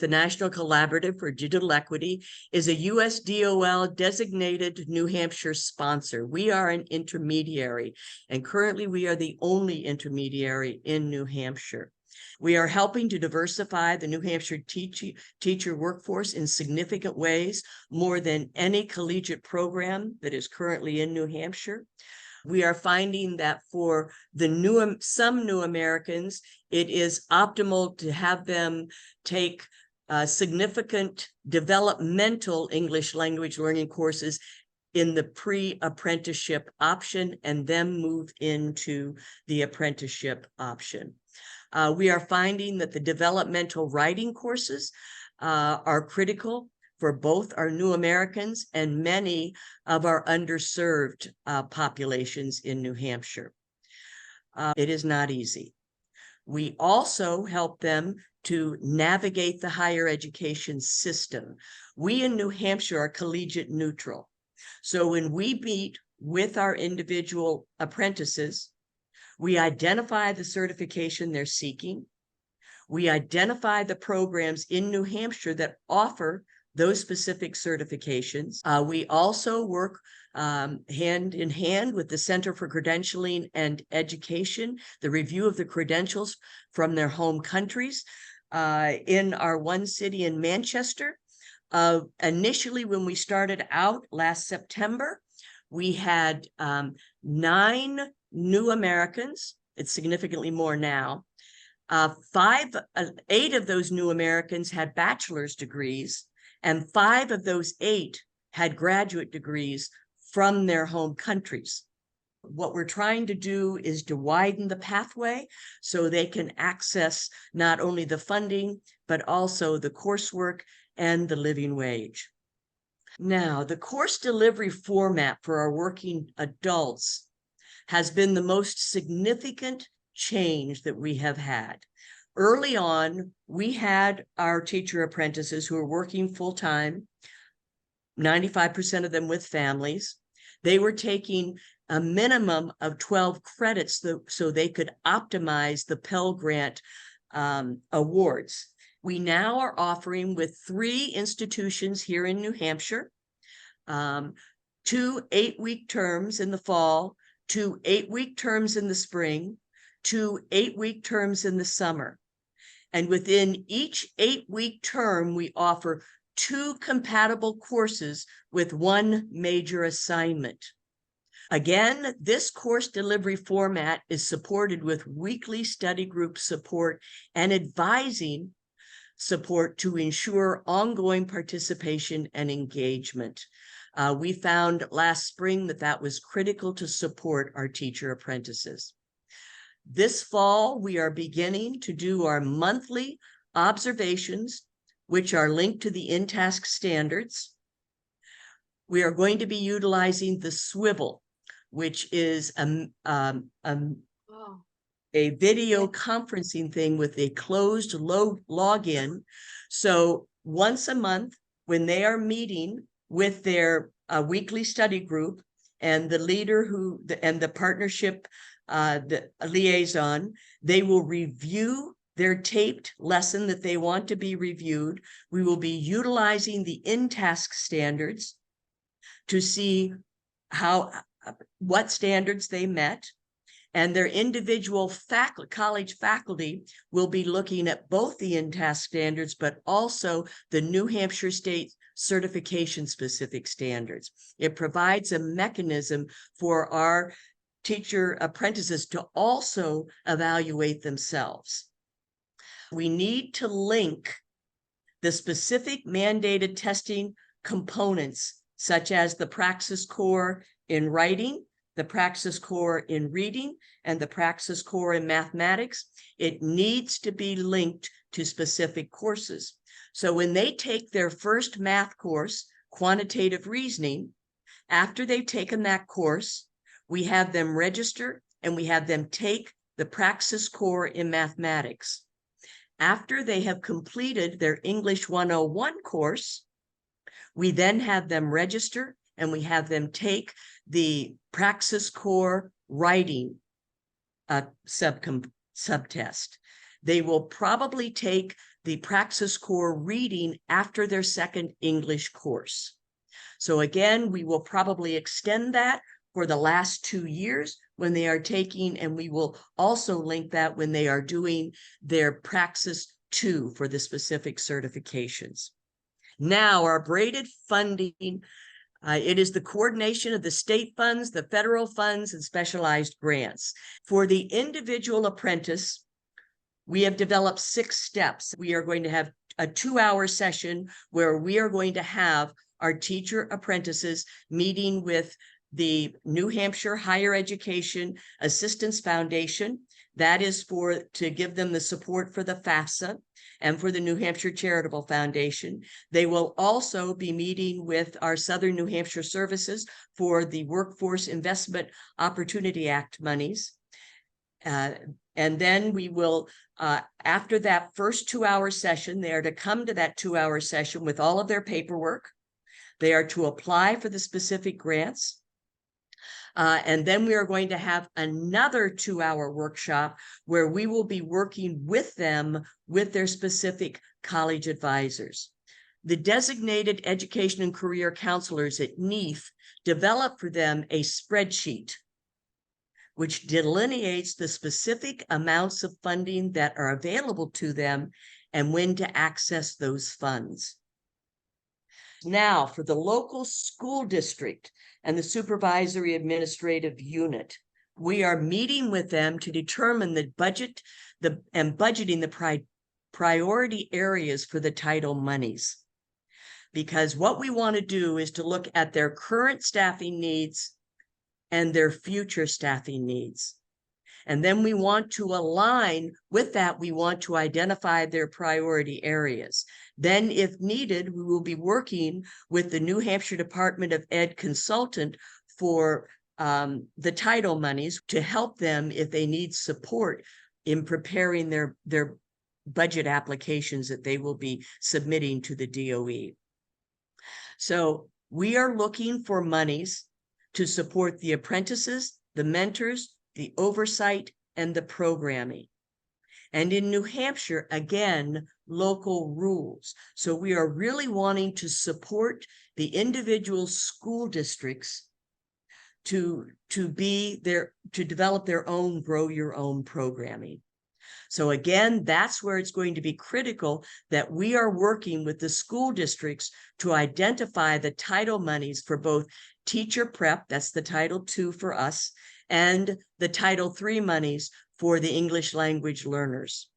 The National Collaborative for Digital Equity is a USDOL designated New Hampshire sponsor. We are an intermediary, and currently we are the only intermediary in New Hampshire. We are helping to diversify the New Hampshire teacher workforce in significant ways, more than any collegiate program that is currently in New Hampshire. We are finding that for the some new Americans, it is optimal to have them take significant developmental English language learning courses in the pre-apprenticeship option and then move into the apprenticeship option. We are finding that the developmental writing courses are critical for both our new Americans and many of our underserved populations in New Hampshire. It is not easy. We also help them to navigate the higher education system. We in New Hampshire are collegiate neutral. So when we meet with our individual apprentices, we identify the certification they're seeking. We identify the programs in New Hampshire that offer those specific certifications. We also work hand in hand with the Center for Credentialing and Education, the review of the credentials from their home countries. In our one city in Manchester, initially when we started out last September, we had 9 new Americans. It's significantly more now. 8 of those new Americans had bachelor's degrees, and 5 of those 8 had graduate degrees from their home countries. What we're trying to do is to widen the pathway so they can access not only the funding, but also the coursework and the living wage. Now, the course delivery format for our working adults has been the most significant change that we have had. Early on, we had our teacher apprentices who were working full-time, 95% of them with families. They were taking a minimum of 12 credits so they could optimize the Pell Grant awards. We now are offering with 3 institutions here in New Hampshire, 2 8-week terms in the fall, 2 8-week terms in the spring, 2 8-week terms in the summer. And within each 8-week term, we offer 2 compatible courses with 1 major assignment. Again, this course delivery format is supported with weekly study group support and advising support to ensure ongoing participation and engagement. We found last spring that was critical to support our teacher apprentices. This fall, we are beginning to do our monthly observations, which are linked to the InTask standards. We are going to be utilizing the Swivel, which is a video conferencing thing with a closed login. So once a month, when they are meeting with their weekly study group and the leader and the partnership the liaison, they will review their taped lesson that they want to be reviewed. We will be utilizing the InTask standards to see what standards they met, and their individual college faculty will be looking at both the InTask standards, but also the New Hampshire State certification specific standards. It provides a mechanism for our teacher apprentices to also evaluate themselves. We need to link the specific mandated testing components, such as the Praxis Core in writing, the Praxis Core in reading, and the Praxis Core in mathematics. It needs to be linked to specific courses. So when they take their first math course, quantitative reasoning, after they've taken that course, we have them register and we have them take the Praxis Core in mathematics. After they have completed their English 101 course, we then have them register and we have them take the Praxis Core writing subtest. They will probably take the Praxis Core reading after their second English course. So again, we will probably extend that for the last 2 years when they are taking, and we will also link that when they are doing their Praxis 2 for the specific certifications. Now, our braided funding, it is the coordination of the state funds, the federal funds, and specialized grants. For the individual apprentice, we have developed 6 steps. We are going to have a 2-hour session where we are going to have our teacher apprentices meeting with the New Hampshire Higher Education Assistance Foundation. That is to give them the support for the FAFSA and for the New Hampshire Charitable Foundation. They will also be meeting with our Southern New Hampshire Services for the Workforce Investment Opportunity Act monies. And then we will, after that first 2-hour session, they are to come to that 2-hour session with all of their paperwork. They are to apply for the specific grants. And then we are going to have another 2-hour workshop where we will be working with them with their specific college advisors. The designated education and career counselors at NEAF develop for them a spreadsheet which delineates the specific amounts of funding that are available to them and when to access those funds. Now, for the local school district and the supervisory administrative unit, we are meeting with them to determine the budget and budgeting the priority areas for the title monies. Because what we want to do is to look at their current staffing needs and their future staffing needs. And then we want to align with that. We want to identify their priority areas. Then, if needed, we will be working with the New Hampshire Department of Ed consultant for the title monies to help them if they need support in preparing their budget applications that they will be submitting to the DOE. So we are looking for monies to support the apprentices, the mentors, the oversight, and the programming. And in New Hampshire, again, local rules. So we are really wanting to support the individual school districts to develop their own, grow your own programming. So again, that's where it's going to be critical that we are working with the school districts to identify the title monies for both teacher prep, that's the Title II for us, and the Title III monies for the English language learners.